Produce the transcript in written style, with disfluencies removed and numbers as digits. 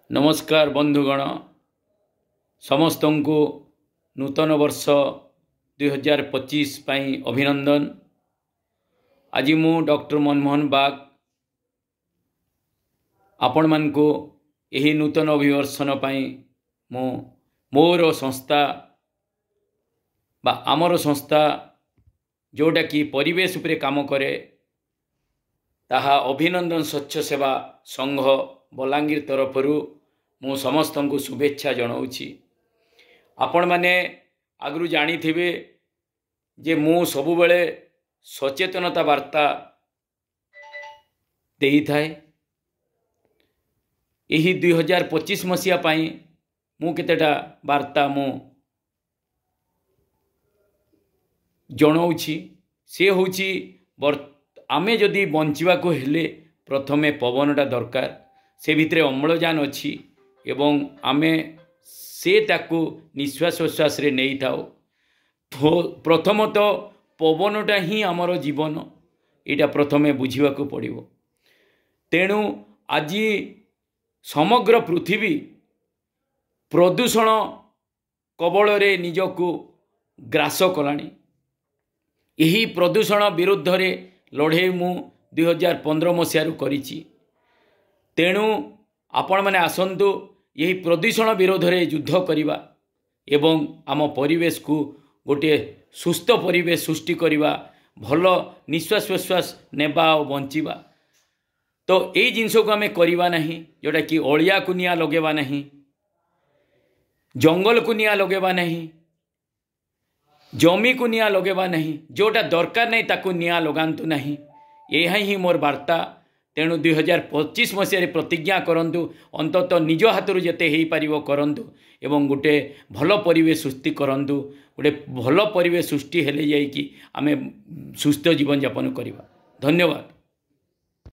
नमस्कार बंधुगण समस्त को नूतन वर्ष 2025 पाई अभिनंदन। आज मु डॉक्टर मनमोहन बाग आपण मान को यही नूतन अभिवर्षन पाई मोर संस्था बा आमर संस्था जोटा कि परिवेश उपरे काम करे ताहा अभिनंदन स्वच्छ सेवा संघ बलांगीर तरफरु मु समस्त को शुभेच्छा जनाऊँगी। आपण माने आगु जानी थिबे जे मु सबु बेले सचेतनता वार्ता देई थाए। यही 2025 मसीहा पाई मु केतेटा वार्ता मु जनाऊँगी। से होची आमे जदि बंचिबा को हेले प्रथमे पवनटा दरकार, से भितरे अम्लजान अच्छी एवं आमे से ताकू निश्वास प्रश्वास रे नहीं थाओ। प्रथमतः पवनटा ही आमर जीवन, यहाँ प्रथमे बुझा पड़ो। तेणु आज समग्र पृथ्वी प्रदूषण कबल रे निजको ग्रास कलानी। यही प्रदूषण विरुद्ध रे लड़े मु 2015 मसीह करिछि। तेणु आपण माने आसंतु यही प्रदूषण विरोध रे युद्ध करिबा एवं आम परिवेश को गोटे सुस्थ परिवेश सृष्टि करिबा, भल निश्वास प्रश्वास नेबा और बंचिबा। तो यही जिनस को आम करवा नहीं जोटा कि अलिया को निया लगेबा नहीं, जंगल को निया लगेबा नहीं, जमी को निया लगेबा नहीं, जोटा दरकार नहीं ताकू निया लगांतु नहीं। यह ही मोर वार्ता। तेणु 2025 मसीह प्रतिज्ञा करंतु, अंततः निज हाथरू जेते हेई पारिबो करंतु एवं गोटे भल परिवेश सृष्टि करंतु। गोटे भल परिवेश सृष्टि हेले जाई कि आमे सुस्थ जीवन यापन करिबा। धन्यवाद।